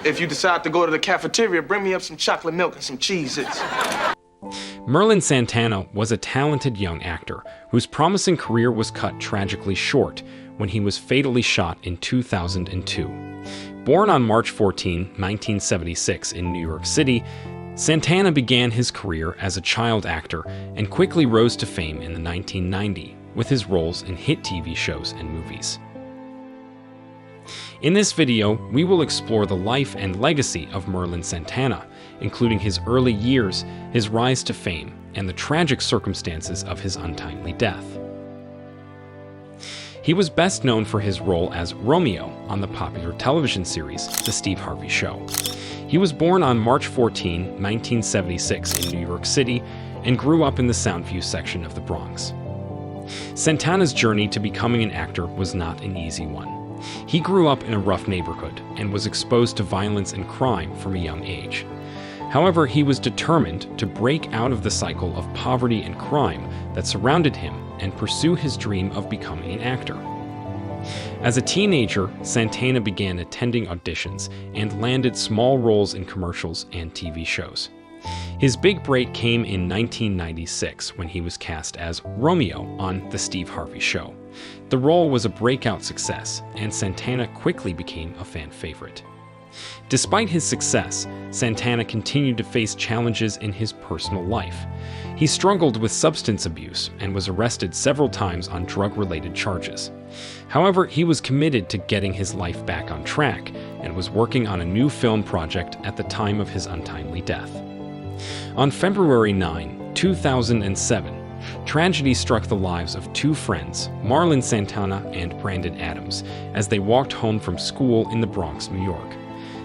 If you decide to go to the cafeteria, bring me up some chocolate milk and some Cheez-Its. Merlin Santana was a talented young actor whose promising career was cut tragically short when he was fatally shot in 2002. Born on March 14, 1976 in New York City, Santana began his career as a child actor and quickly rose to fame in the 1990s with his roles in hit TV shows and movies. In this video, we will explore the life and legacy of Merlin Santana, including his early years, his rise to fame, and the tragic circumstances of his untimely death. He was best known for his role as Romeo on the popular television series The Steve Harvey Show. He was born on March 14, 1976 in New York City and grew up in the Soundview section of the Bronx. Santana's journey to becoming an actor was not an easy one. He grew up in a rough neighborhood and was exposed to violence and crime from a young age. However, he was determined to break out of the cycle of poverty and crime that surrounded him and pursue his dream of becoming an actor. As a teenager, Santana began attending auditions and landed small roles in commercials and TV shows. His big break came in 1996 when he was cast as Romeo on The Steve Harvey Show. The role was a breakout success, and Santana quickly became a fan favorite. Despite his success, Santana continued to face challenges in his personal life. He struggled with substance abuse and was arrested several times on drug-related charges. However, he was committed to getting his life back on track and was working on a new film project at the time of his untimely death. On February 9, 2007, tragedy struck the lives of two friends, Merlin Santana and Brandon Adams, as they walked home from school in the Bronx, New York.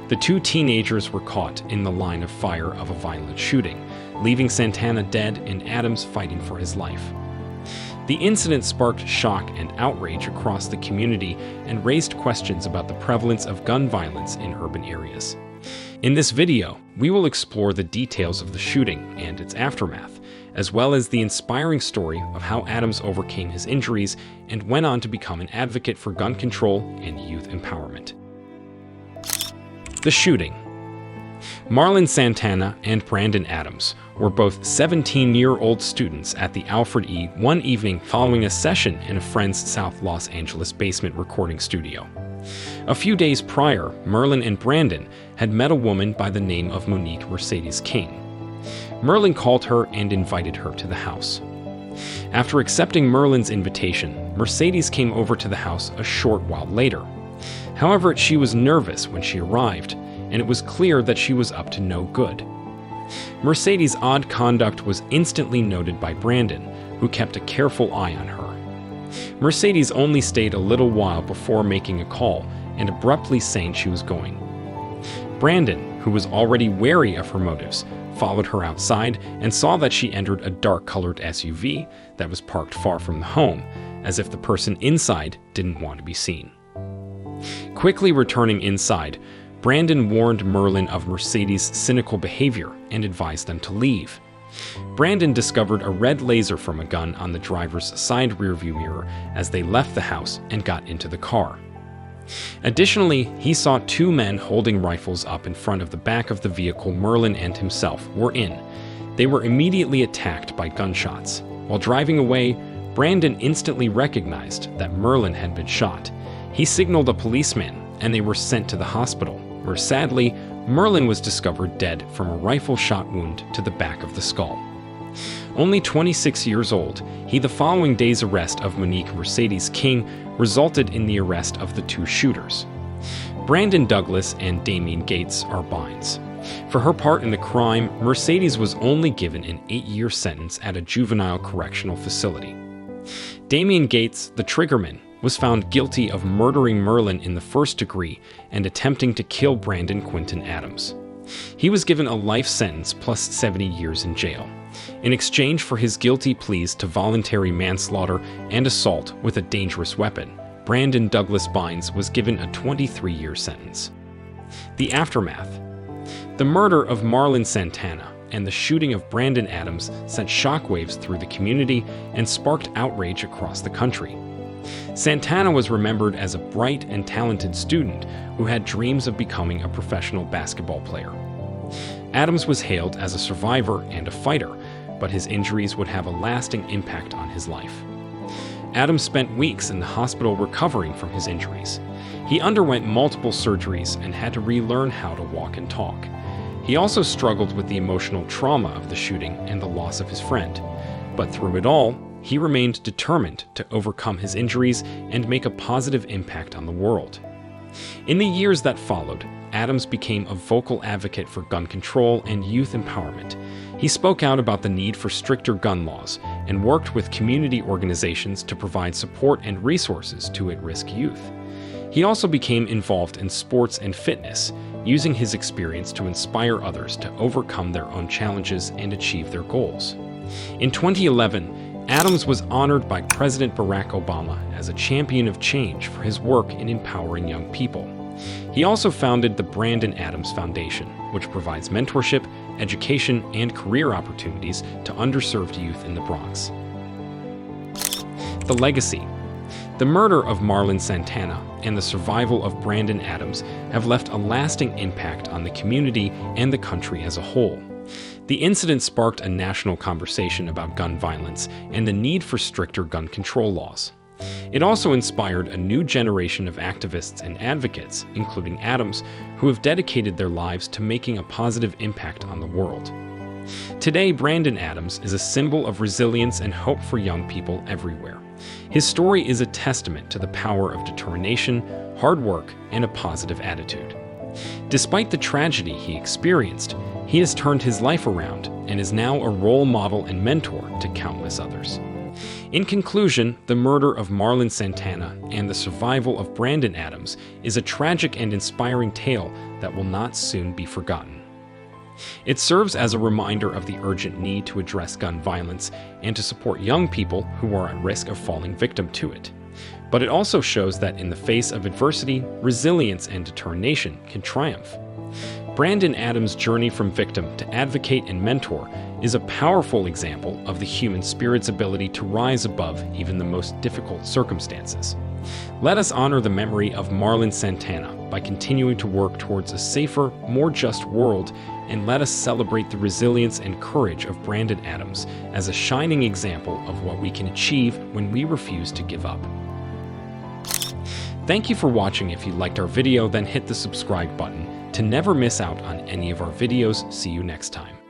The two teenagers were caught in the line of fire of a violent shooting, leaving Santana dead and Adams fighting for his life. The incident sparked shock and outrage across the community and raised questions about the prevalence of gun violence in urban areas. In this video, we will explore the details of the shooting and its aftermath, as well as the inspiring story of how Adams overcame his injuries and went on to become an advocate for gun control and youth empowerment. The shooting. Merlin Santana and Brandon Adams were both 17-year-old students at the Alfred E. one evening following a session in a friend's South Los Angeles basement recording studio. A few days prior, Merlin and Brandon had met a woman by the name of Monique Mercedes King. Merlin called her and invited her to the house. After accepting Merlin's invitation, Mercedes came over to the house a short while later. However, she was nervous when she arrived, and it was clear that she was up to no good. Mercedes' odd conduct was instantly noted by Brandon, who kept a careful eye on her. Mercedes only stayed a little while before making a call and abruptly saying she was going. Brandon, who was already wary of her motives, followed her outside and saw that she entered a dark-colored SUV that was parked far from the home, as if the person inside didn't want to be seen. Quickly returning inside, Brandon warned Merlin of Mercedes' cynical behavior and advised them to leave. Brandon discovered a red laser from a gun on the driver's side rearview mirror as they left the house and got into the car. Additionally, he saw two men holding rifles up in front of the back of the vehicle Merlin and himself were in. They were immediately attacked by gunshots. While driving away, Brandon instantly recognized that Merlin had been shot. He signaled a policeman, and they were sent to the hospital, where sadly, Merlin was discovered dead from a rifle shot wound to the back of the skull. Only 26 years old, the following day's arrest of Monique Mercedes King resulted in the arrest of the two shooters. Brandon Douglas and Damien Gates are binds. For her part in the crime, Mercedes was only given an 8-year sentence at a juvenile correctional facility. Damien Gates, the triggerman, was found guilty of murdering Merlin in the first degree and attempting to kill Brandon Quinton Adams. He was given a life sentence plus 70 years in jail. In exchange for his guilty pleas to voluntary manslaughter and assault with a dangerous weapon, Brandon Douglas Bynes was given a 23-year sentence. The aftermath. The murder of Merlin Santana and the shooting of Brandon Adams sent shockwaves through the community and sparked outrage across the country. Santana was remembered as a bright and talented student who had dreams of becoming a professional basketball player. Adams was hailed as a survivor and a fighter, but his injuries would have a lasting impact on his life. Adams spent weeks in the hospital recovering from his injuries. He underwent multiple surgeries and had to relearn how to walk and talk. He also struggled with the emotional trauma of the shooting and the loss of his friend. But through it all, he remained determined to overcome his injuries and make a positive impact on the world. In the years that followed, Adams became a vocal advocate for gun control and youth empowerment. He spoke out about the need for stricter gun laws and worked with community organizations to provide support and resources to at-risk youth. He also became involved in sports and fitness, using his experience to inspire others to overcome their own challenges and achieve their goals. In 2011, Adams was honored by President Barack Obama as a champion of change for his work in empowering young people. He also founded the Brandon Adams Foundation, which provides mentorship, education, and career opportunities to underserved youth in the Bronx. The legacy. The murder of Merlin Santana and the survival of Brandon Adams have left a lasting impact on the community and the country as a whole. The incident sparked a national conversation about gun violence and the need for stricter gun control laws. It also inspired a new generation of activists and advocates, including Adams, who have dedicated their lives to making a positive impact on the world. Today, Brandon Adams is a symbol of resilience and hope for young people everywhere. His story is a testament to the power of determination, hard work, and a positive attitude. Despite the tragedy he experienced, he has turned his life around and is now a role model and mentor to countless others. In conclusion, the murder of Merlin Santana and the survival of Brandon Adams is a tragic and inspiring tale that will not soon be forgotten. It serves as a reminder of the urgent need to address gun violence and to support young people who are at risk of falling victim to it. But it also shows that in the face of adversity, resilience and determination can triumph. Brandon Adams' journey from victim to advocate and mentor is a powerful example of the human spirit's ability to rise above even the most difficult circumstances. Let us honor the memory of Merlin Santana by continuing to work towards a safer, more just world, and let us celebrate the resilience and courage of Brandon Adams as a shining example of what we can achieve when we refuse to give up. Thank you for watching. If you liked our video, then hit the subscribe button to never miss out on any of our videos. See you next time.